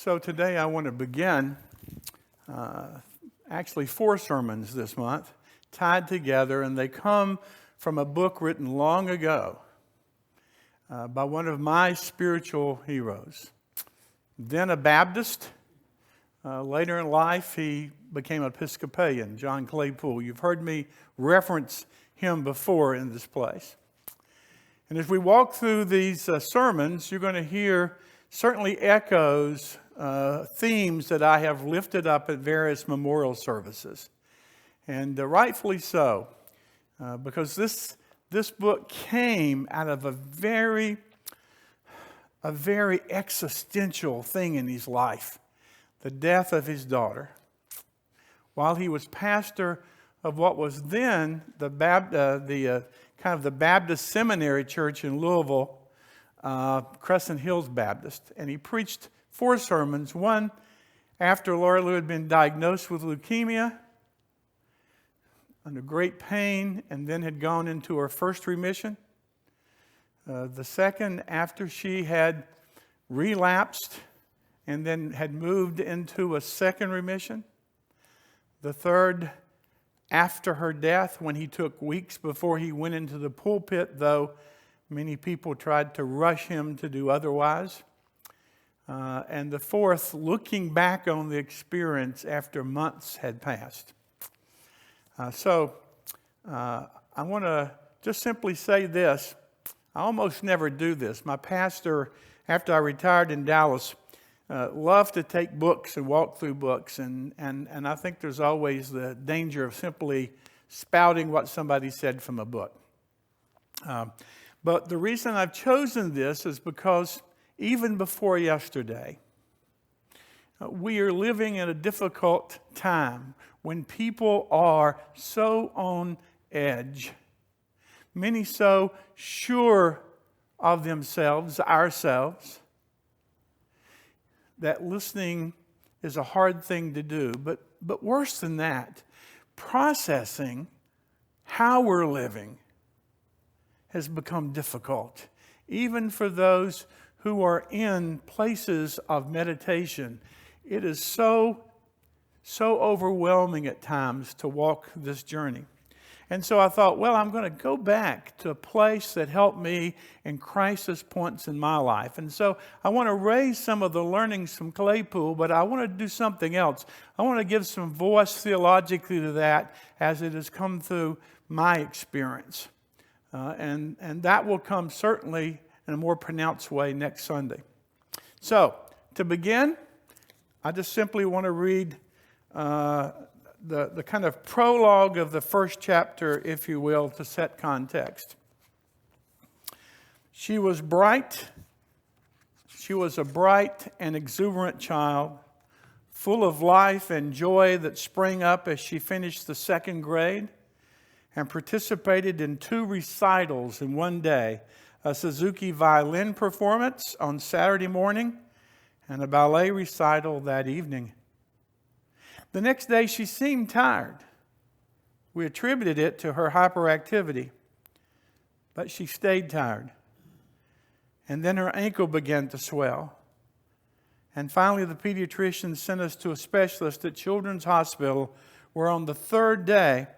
So today I want to begin actually 4 sermons this month tied together, and they come from a book written long ago by one of my spiritual heroes. Then a Baptist. Later in life, he became Episcopalian, John Claypool. You've heard me reference him before in this place. And as we walk through these sermons, you're going to hear certainly echoes, themes that I have lifted up at various memorial services. And rightfully so, because this book came out of a very existential thing in his life, the death of his daughter. While he was pastor of what was then the Baptist Seminary Church in Louisville, Crescent Hills Baptist, and he preached 4 sermons, one after Laura Lou had been diagnosed with leukemia, under great pain, and then had gone into her first remission. The second after she had relapsed and then had moved into a second remission. The third after her death, when he took weeks before he went into the pulpit, though many people tried to rush him to do otherwise. And the fourth, looking back on the experience after months had passed. So I want to just simply say this. I almost never do this. My pastor, after I retired in Dallas, loved to take books and walk through books. And I think there's always the danger of simply spouting what somebody said from a book. But the reason I've chosen this is because even before yesterday, we are living in a difficult time when people are so on edge. Many so sure of themselves, ourselves, that listening is a hard thing to do. But worse than that, processing how we're living has become difficult. Even for those who are in places of meditation, it is so overwhelming at times to walk this journey. And so I thought, well, I'm going to go back to a place that helped me in crisis points in my life. And so I want to raise some of the learnings from Claypool, but I want to do something else. I want to give some voice theologically to that as it has come through my experience. And that will come certainly in a more pronounced way next Sunday. So to begin, I just simply want to read the kind of prologue of the first chapter, if you will, to set context. She was a bright and exuberant child, full of life and joy that sprang up as she finished the 2nd grade and participated in 2 recitals in one day, a Suzuki violin performance on Saturday morning and a ballet recital that evening. The next day, she seemed tired. We attributed it to her hyperactivity, but she stayed tired. And then her ankle began to swell. And finally, the pediatrician sent us to a specialist at Children's Hospital, where on the 3rd day,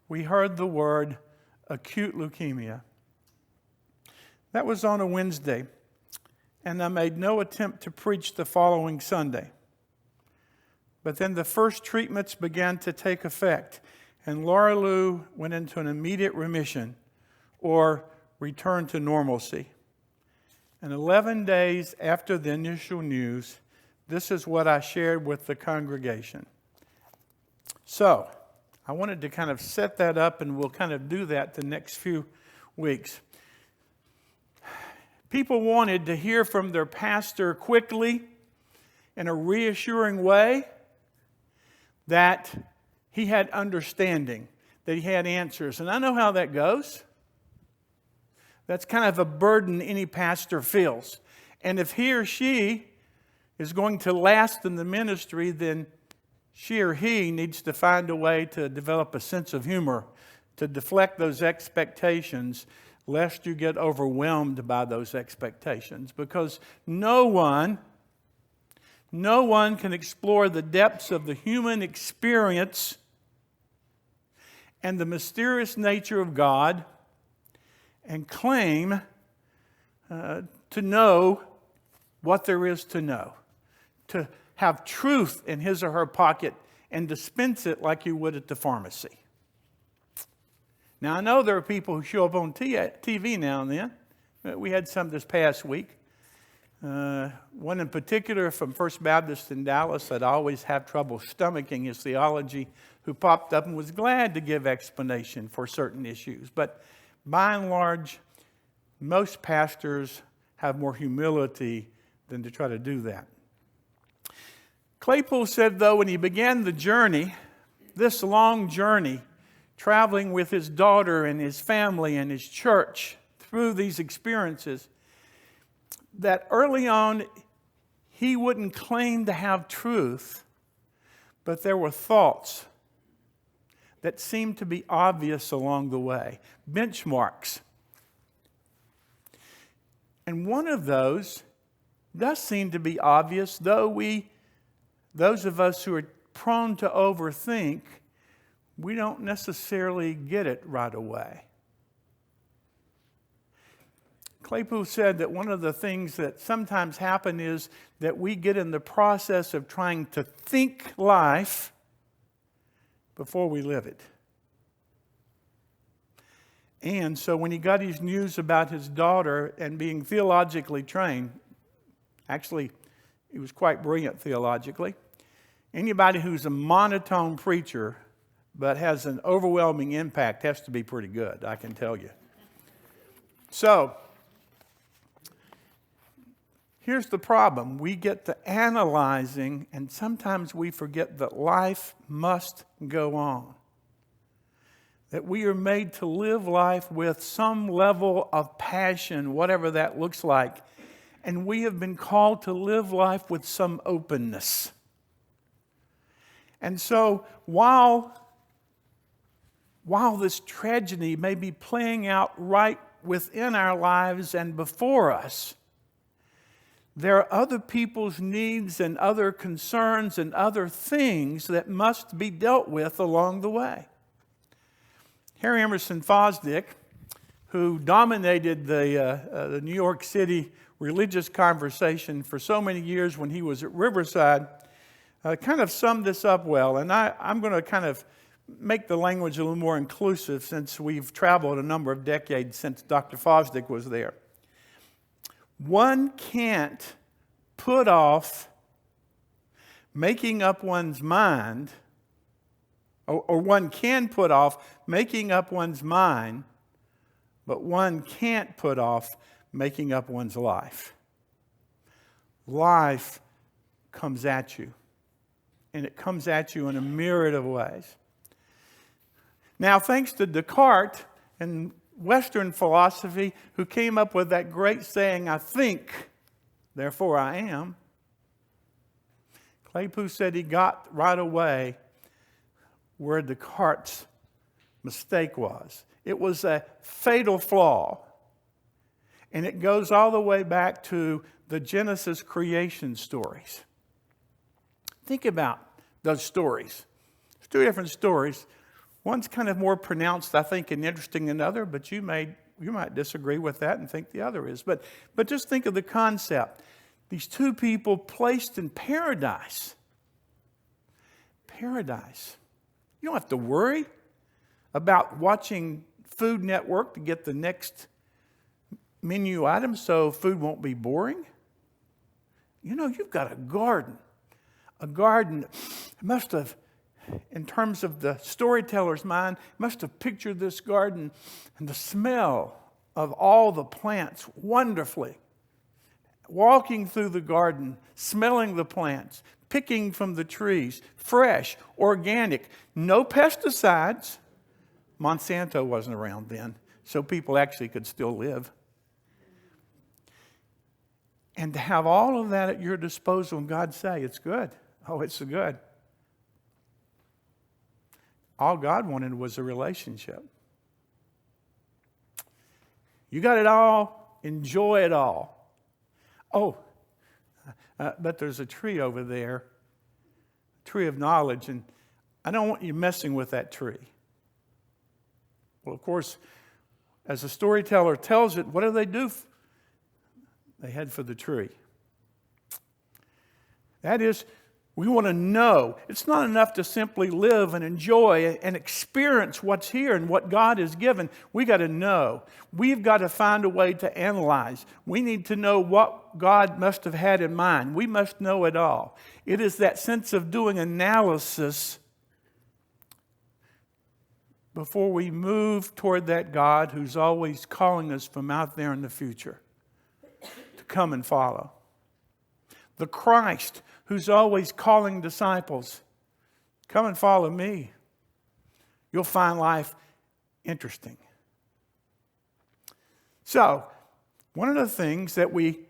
we heard the word acute leukemia. That was on a Wednesday, and I made no attempt to preach the following Sunday. But then the first treatments began to take effect, and Laura Lou went into an immediate remission or returned to normalcy. And 11 days after the initial news, this is what I shared with the congregation. So I wanted to kind of set that up, and we'll kind of do that the next few weeks. People wanted to hear from their pastor quickly in a reassuring way, that he had understanding, that he had answers. And I know how that goes. That's kind of a burden any pastor feels. And if he or she is going to last in the ministry, then she or he needs to find a way to develop a sense of humor, to deflect those expectations, lest you get overwhelmed by those expectations. Because no one no one can explore the depths of the human experience and the mysterious nature of God and claim to know what there is to know, to have truth in his or her pocket and dispense it like you would at the pharmacy. Now, I know there are people who show up on TV now and then. We had some this past week. One in particular from First Baptist in Dallas that I always have trouble stomaching his theology, who popped up and was glad to give explanation for certain issues. But by and large, most pastors have more humility than to try to do that. Claypool said, though, when he began the journey, this long journey, traveling with his daughter and his family and his church through these experiences, that early on he wouldn't claim to have truth, but there were thoughts that seemed to be obvious along the way, benchmarks. And one of those does seem to be obvious, though those of us who are prone to overthink, we don't necessarily get it right away. Claypool said that one of the things that sometimes happen is that we get in the process of trying to think life before we live it. And so when he got his news about his daughter and being theologically trained, actually, he was quite brilliant theologically. Anybody who's a monotone preacher but has an overwhelming impact has to be pretty good, I can tell you. So, here's the problem. We get to analyzing, and sometimes we forget that life must go on. That we are made to live life with some level of passion, whatever that looks like. And we have been called to live life with some openness. And so, while this tragedy may be playing out right within our lives and before us, there are other people's needs and other concerns and other things that must be dealt with along the way. Harry Emerson Fosdick, who dominated the New York City religious conversation for so many years when he was at Riverside, kind of summed this up well. And I'm going to kind of make the language a little more inclusive since we've traveled a number of decades since Dr. Fosdick was there. One can't put off making up one's mind, or one can put off making up one's mind, but one can't put off making up one's life. Life comes at you, and it comes at you in a myriad of ways. Now, thanks to Descartes and Western philosophy, who came up with that great saying, I think, therefore I am, Claypool said he got right away where Descartes' mistake was. It was a fatal flaw. And it goes all the way back to the Genesis creation stories. Think about those stories. There's two different stories. One's kind of more pronounced, I think, and interesting than the other, but you might disagree with that and think the other is. But just think of the concept. These two people placed in paradise. Paradise. You don't have to worry about watching Food Network to get the next menu item so food won't be boring. You know, you've got a garden. A garden must have, in terms of the storyteller's mind, must have pictured this garden and the smell of all the plants wonderfully. Walking through the garden, smelling the plants, picking from the trees, fresh, organic, no pesticides. Monsanto wasn't around then, so people actually could still live. And to have all of that at your disposal and God say, it's good. Oh, it's good. All God wanted was a relationship. You got it all, enjoy it all. Oh, But there's a tree over there, tree of knowledge, and I don't want you messing with that tree. Well, of course, as the storyteller tells it, what do? They head for the tree. That is, we want to know. It's not enough to simply live and enjoy and experience what's here and what God has given. We got to know. We've got to find a way to analyze. We need to know what God must have had in mind. We must know it all. It is that sense of doing analysis before we move toward that God who's always calling us from out there in the future to come and follow. The Christ who's always calling disciples, come and follow me. You'll find life interesting. So, one of the things that we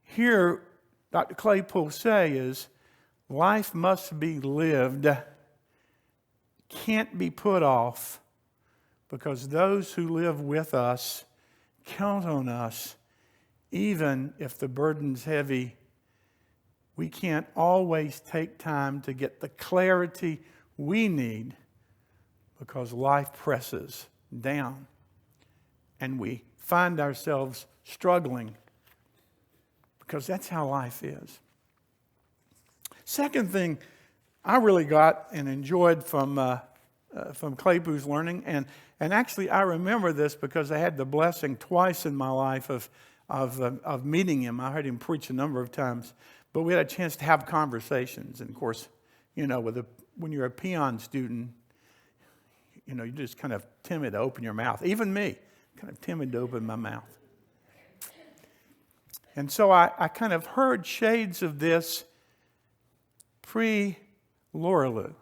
hear Dr. Claypool say is, life must be lived, can't be put off, because those who live with us count on us, even if the burden's heavy. We can't always take time to get the clarity we need because life presses down and we find ourselves struggling because that's how life is. Second thing I really got and enjoyed from Claypool's learning, and actually I remember this because I had the blessing twice in my life of meeting him. I heard him preach a number of times. But we had a chance to have conversations. And of course, you know, when you're a peon student, you know, you're just kind of timid to open your mouth. Even me, kind of timid to open my mouth. And so I kind of heard shades of this pre-Loraloo.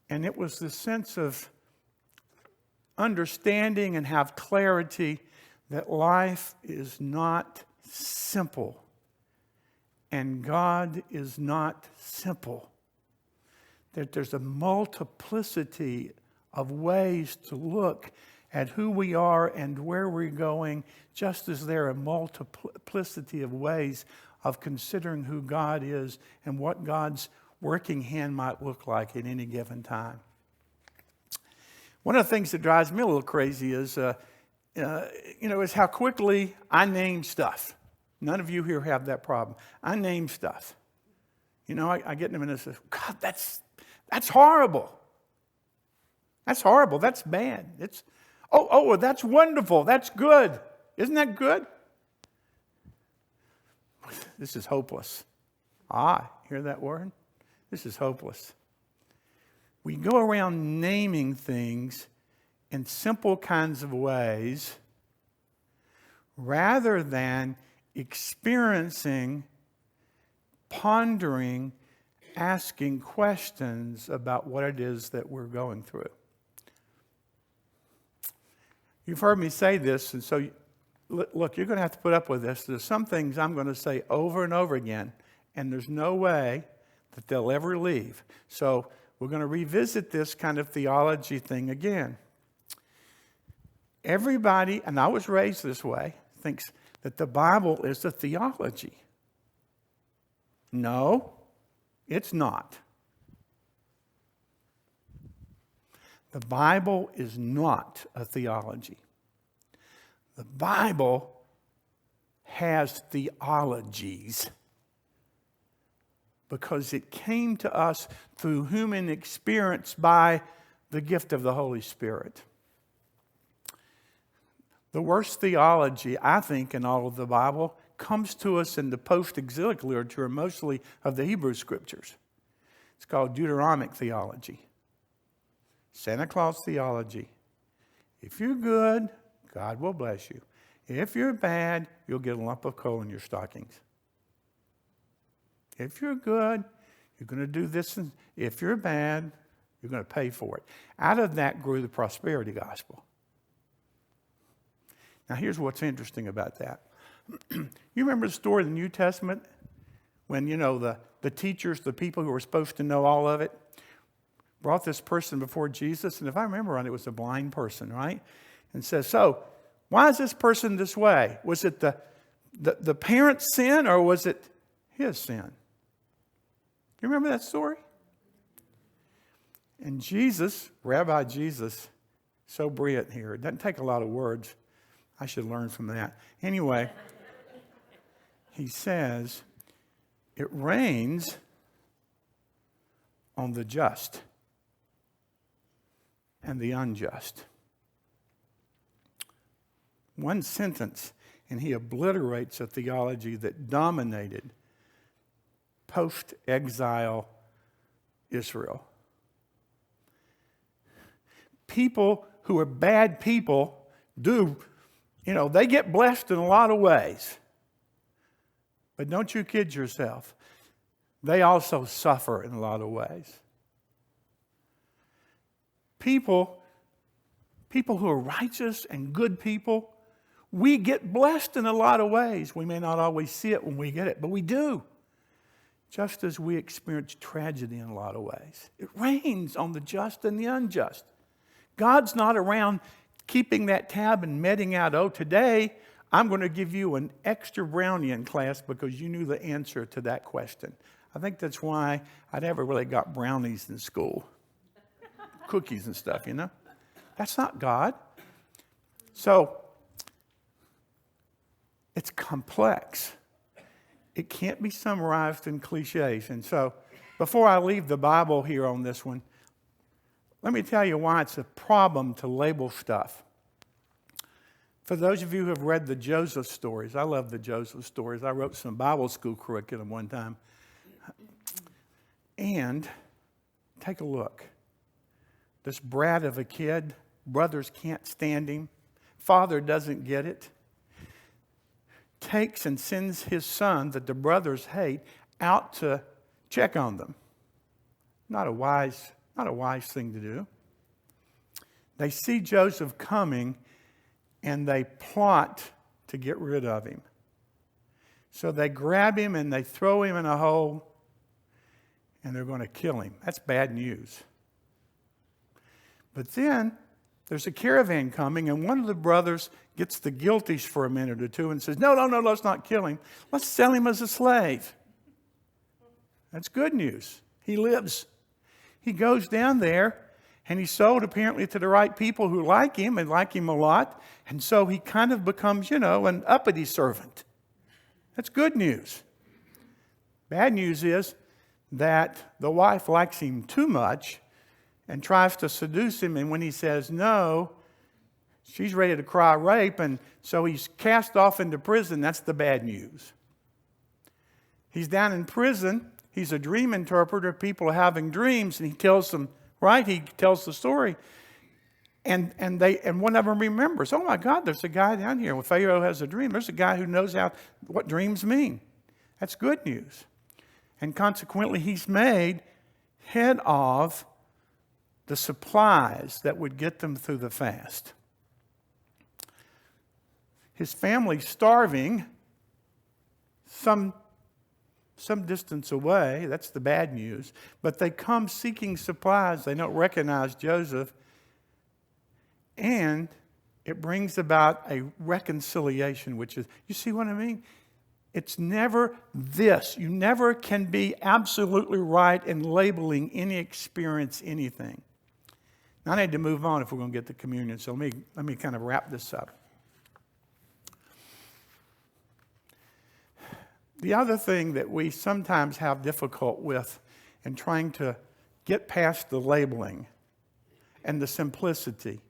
And it was the sense of understanding and have clarity that life is not simple. And God is not simple. That there's a multiplicity of ways to look at who we are and where we're going, just as there are a multiplicity of ways of considering who God is and what God's working hand might look like at any given time. One of the things that drives me a little crazy is, is how quickly I name stuff. None of you here have that problem. I name stuff. You know, I get them and I say, God, that's horrible. That's horrible. That's bad. It's that's wonderful. That's good. Isn't that good? This is hopeless. Hear that word? This is hopeless. We go around naming things in simple kinds of ways rather than experiencing, pondering, asking questions about what it is that we're going through. You've heard me say this, and so look, you're going to have to put up with this. There's some things I'm going to say over and over again, and there's no way that they'll ever leave. So we're going to revisit this kind of theology thing again. Everybody, and I was raised this way, thinks that the Bible is a theology. No, it's not. The Bible is not a theology. The Bible has theologies because it came to us through human experience by the gift of the Holy Spirit. The worst theology, I think, in all of the Bible comes to us in the post-exilic literature, mostly of the Hebrew Scriptures. It's called Deuteronomic theology. Santa Claus theology. If you're good, God will bless you. If you're bad, you'll get a lump of coal in your stockings. If you're good, you're going to do this. And if you're bad, you're going to pay for it. Out of that grew the prosperity gospel. Now, here's what's interesting about that. You remember the story in the New Testament when, the teachers, the people who were supposed to know all of it, brought this person before Jesus. And if I remember right, it was a blind person, right? And says, so, why is this person this way? Was it the the parents' sin, or was it his sin? You remember that story? And Jesus, Rabbi Jesus, so brilliant here. It doesn't take a lot of words. I should learn from that. Anyway, he says, it rains on the just and the unjust. One sentence, and he obliterates a theology that dominated post-exile Israel. People who are bad people they get blessed in a lot of ways. But don't you kid yourself. They also suffer in a lot of ways. People who are righteous and good people, we get blessed in a lot of ways. We may not always see it when we get it, but we do. Just as we experience tragedy in a lot of ways. It rains on the just and the unjust. God's not around keeping that tab and meting out, today I'm going to give you an extra brownie in class because you knew the answer to that question. I think that's why I never really got brownies in school. Cookies and stuff, That's not God. So, it's complex. It can't be summarized in cliches. And so, before I leave the Bible here on this one, let me tell you why it's a problem to label stuff. For those of you who have read the Joseph stories, I love the Joseph stories. I wrote some Bible school curriculum one time. And take a look. This brat of a kid, brothers can't stand him. Father doesn't get it. Takes and sends his son that the brothers hate out to check on them. Not a wise thing to do. They see Joseph coming and they plot to get rid of him. So they grab him and they throw him in a hole and they're going to kill him. That's bad news. But then there's a caravan coming, and one of the brothers gets the guilties for a minute or two and says, no, let's not kill him. Let's sell him as a slave. That's good news. He lives. He goes down there, and he's sold apparently to the right people who like him and like him a lot. And so he kind of becomes, an uppity servant. That's good news. Bad news is that the wife likes him too much and tries to seduce him, and when he says no, she's ready to cry rape, and so he's cast off into prison. That's the bad news. He's down in prison. He's a dream interpreter. People are having dreams, and he tells them, right? He tells the story, and one of them remembers, oh my God, there's a guy down here. When Pharaoh has a dream, there's a guy who knows what dreams mean. That's good news. And consequently, he's made head of the supplies that would get them through the fast. His family's starving some distance away. That's the bad news. But they come seeking supplies. They don't recognize Joseph. And it brings about a reconciliation, which is, you see what I mean? It's never this. You never can be absolutely right in labeling any experience, anything. Now, I need to move on if we're going to get to communion, so let me kind of wrap this up. The other thing that we sometimes have difficult with in trying to get past the labeling and the simplicity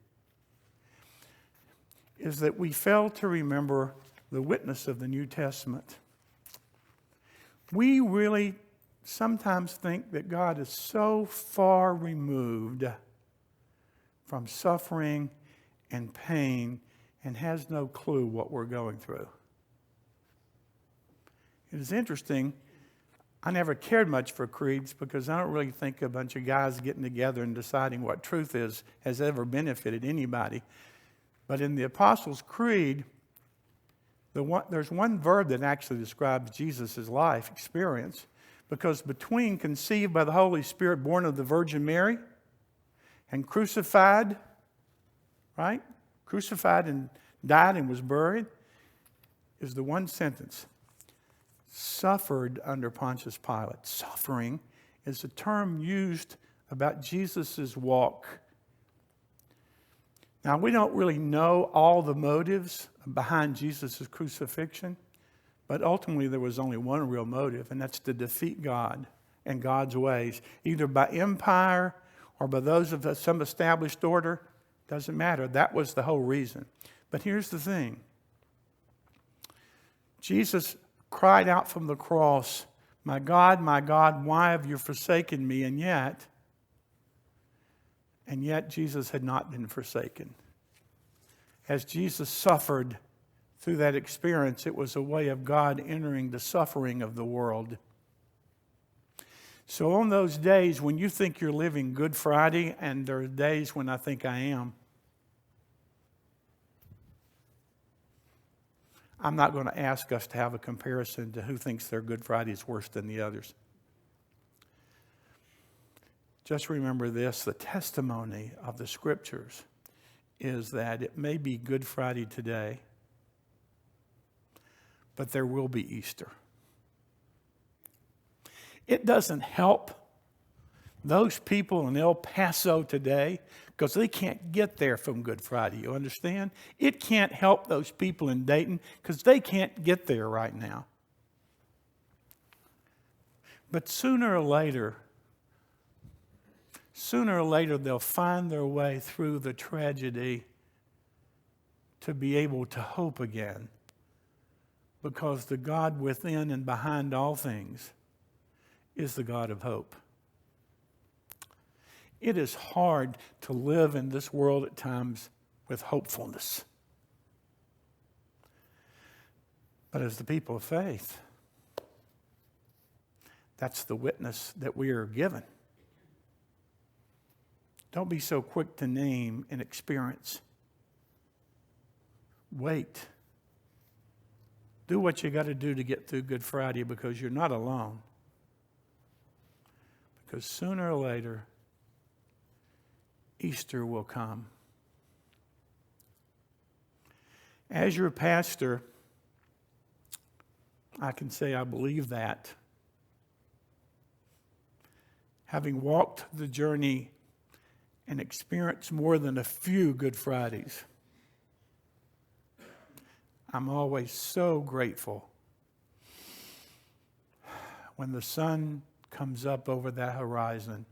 is that we fail to remember the witness of the New Testament. We really sometimes think that God is so far removed from suffering and pain and has no clue what we're going through. It is interesting. I never cared much for creeds because I don't really think a bunch of guys getting together and deciding what truth is has ever benefited anybody. But in the Apostles' Creed, there's one verb that actually describes Jesus' life experience, because between conceived by the Holy Spirit, born of the Virgin Mary, and crucified, right? Crucified and died and was buried. is the one sentence, suffered under Pontius Pilate. Suffering is a term used about Jesus' walk. Now, we don't really know all the motives behind Jesus' crucifixion, but ultimately there was only one real motive, and that's to defeat God and God's ways, either by empire or by those of some established order. Doesn't matter. That was the whole reason. But here's the thing. Jesus cried out from the cross, my God, why have you forsaken me?" And yet Jesus had not been forsaken. As Jesus suffered through that experience, it was a way of God entering the suffering of the world. So on those days when you think you're living Good Friday, and there are days when I think I am, I'm not going to ask us to have a comparison to who thinks their Good Friday is worse than the others. Just remember this, the testimony of the Scriptures is that it may be Good Friday today, but there will be Easter. It doesn't help those people in El Paso today because they can't get there from Good Friday, you understand? It can't help those people in Dayton because they can't get there right now. But sooner or later, they'll find their way through the tragedy to be able to hope again, because the God within and behind all things is the God of hope. It is hard to live in this world at times with hopefulness. But as the people of faith, that's the witness that we are given. Don't be so quick to name and experience. Wait. Do what you got to do to get through Good Friday, because you're not alone. Because sooner or later, Easter will come. As your pastor, I can say I believe that. Having walked the journey and experienced more than a few Good Fridays, I'm always so grateful when the sun comes up over that horizon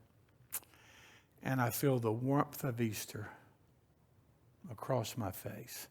and I feel the warmth of Easter across my face.